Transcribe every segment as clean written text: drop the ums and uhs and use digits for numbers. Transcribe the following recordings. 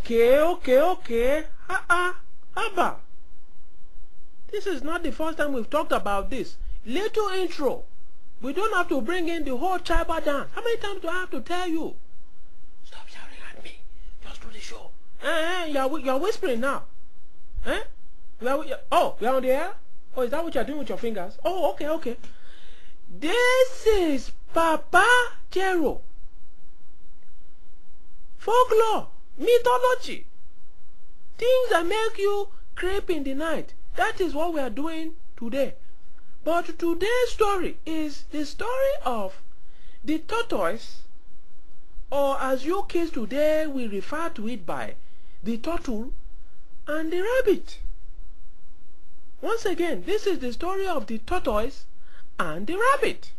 Okay. Abba. This is not the first time we've talked about this. Little intro. We don't have to bring in the whole tribal dance. How many times do I have to tell you? Stop shouting at me. Just do the show. You're whispering now. Oh, you're on the air? Oh, is that what you're doing with your fingers? Oh, okay. This is Papa Jero. Folklore, mythology, things that make you creep in the night. That is what we are doing today. But today's story is the story of the tortoise, or as you kids today we refer to it by the turtle and the rabbit. Once again, this is the story of the tortoise and the rabbit.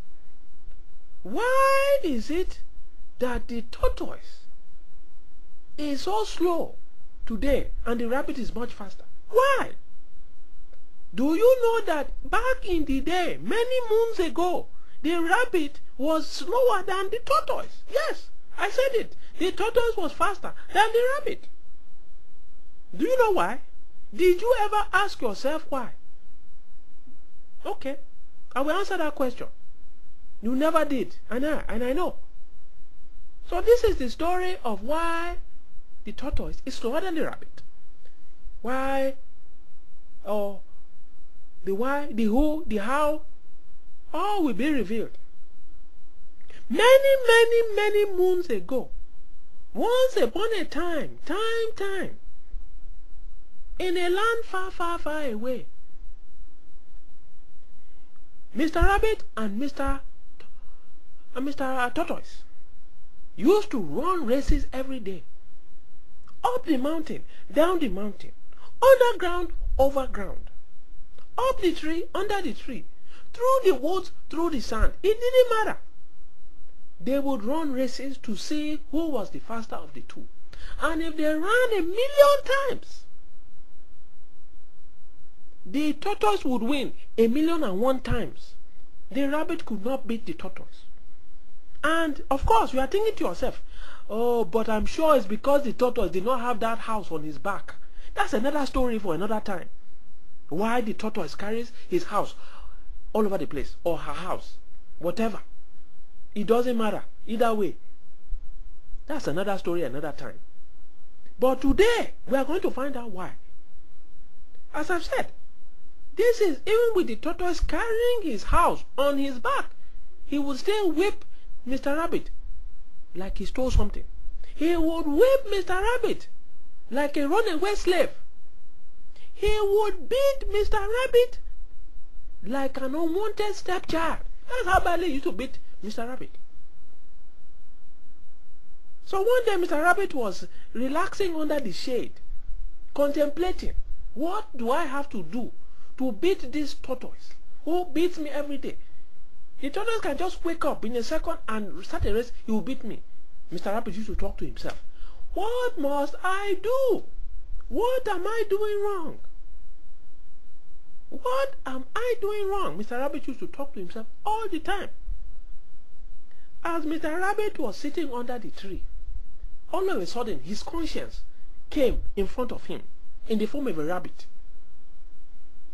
Why is it that the tortoise is so slow today and the rabbit is much faster? Why? Do you know that back in the day, many moons ago, the rabbit was slower than the tortoise? Yes, I said it. The tortoise was faster than the rabbit. Do you know why? Did you ever ask yourself why? Okay, I will answer that question. You never did, and I know. So this is the story of why the tortoise is slower than the rabbit. Why, or the why, the who, the how, all will be revealed. Many moons ago, once upon a time, in a land far away, Mr. Rabbit and Mr. Tortoise used to run races every day. Up the mountain, down the mountain, underground, overground, up the tree, under the tree, through the woods, through the sand. It didn't matter. They would run races to see who was the faster of the two. And if they ran 1,000,000 times, the tortoise would win 1,000,001 times. The rabbit could not beat the tortoise. And of course, you are thinking to yourself, oh, but I'm sure it's because the tortoise did not have that house on his back. That's another story for another time. Why the tortoise carries his house all over the place, or her house, whatever. It doesn't matter. Either way. That's another story another time. But today, we are going to find out why. As I've said, this is even with the tortoise carrying his house on his back, he would still whip Mr. Rabbit like he stole something. He would whip Mr. Rabbit like a runaway slave. He would beat Mr. Rabbit like an unwanted stepchild. That's how badly he used to beat Mr. Rabbit. So one day Mr. Rabbit was relaxing under the shade, contemplating, what do I have to do to beat this tortoise who beats me every day? The tortoise can just wake up in a second and start a race, he will beat me. Mr. Rabbit used to talk to himself. What must I do? What am I doing wrong? What am I doing wrong? Mr. Rabbit used to talk to himself all the time. As Mr. Rabbit was sitting under the tree, all of a sudden his conscience came in front of him in the form of a rabbit.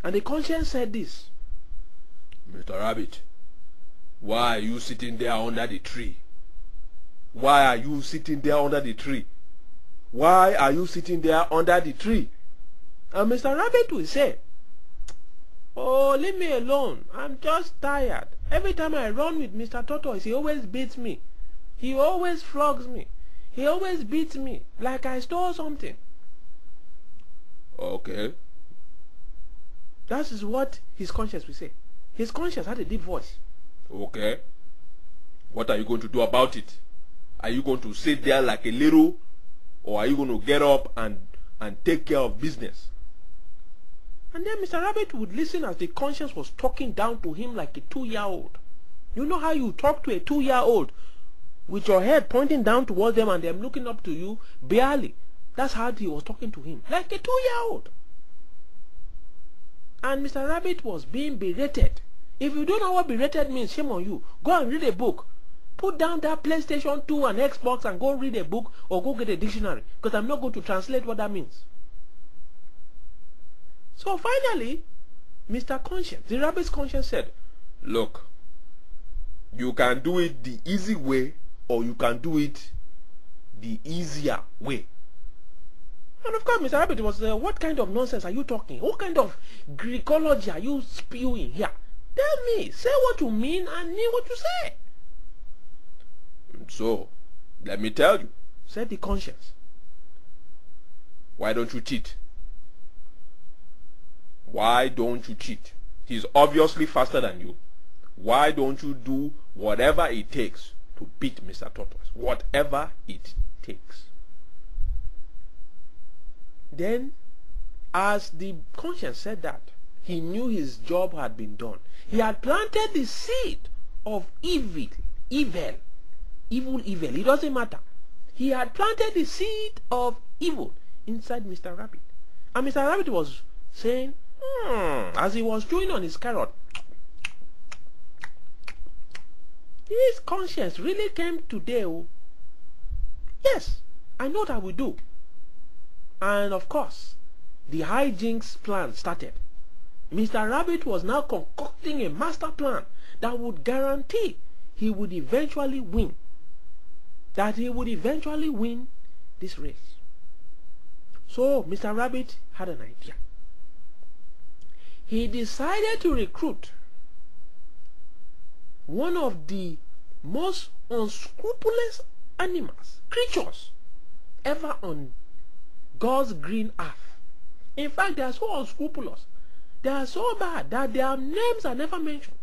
And the conscience said this: Mr. Rabbit, why are you sitting there under the tree? Why are you sitting there under the tree? Why are you sitting there under the tree? And Mr. Rabbit will say, oh, leave me alone. I'm just tired. Every time I run with Mr. Tortoise, he always beats me. He always flogs me. He always beats me like I stole something. Okay. That is what his conscience will say. His conscience had a deep voice. Okay. What are you going to do about it? Are you going to sit there like a little, or are you going to get up and take care of business? And then Mr. Rabbit would listen as the conscience was talking down to him like a 2-year-old. You know how you talk to a 2-year-old with your head pointing down towards them and them looking up to you barely. That's how he was talking to him, like a 2-year-old. And Mr. Rabbit was being berated. If you don't know what berated means, shame on you. Go and read a book. put down that PlayStation 2 and Xbox and go read a book or go get a dictionary, because I'm not going to translate what that means. So finally, Mr. Conscience, the rabbit's conscience, said, look, you can do it the easy way or you can do it the easier way. And of course, Mr. Rabbit was, what kind of nonsense are you talking? What kind of Greekology are you spewing here? Tell me, say what you mean and mean what you say. So, let me tell you, said the conscience. Why don't you cheat? Why don't you cheat? He's obviously faster than you. Why don't you do whatever it takes to beat Mr. Tortoise? Whatever it takes. Then, as the conscience said that, he knew his job had been done. He had planted the seed of evil. It doesn't matter. He had planted the seed of evil inside Mr. Rabbit. And Mr. Rabbit was saying, as he was chewing on his carrot, his conscience really came today. Oh. Yes, I know what I will do. And of course, the hijinks plan started. Mr. Rabbit was now concocting a master plan that would guarantee he would eventually win. That he would eventually win this race. So Mr. Rabbit had an idea. He decided to recruit one of the most unscrupulous creatures ever on God's green earth. In fact, they are so unscrupulous, they are so bad that their names are never mentioned.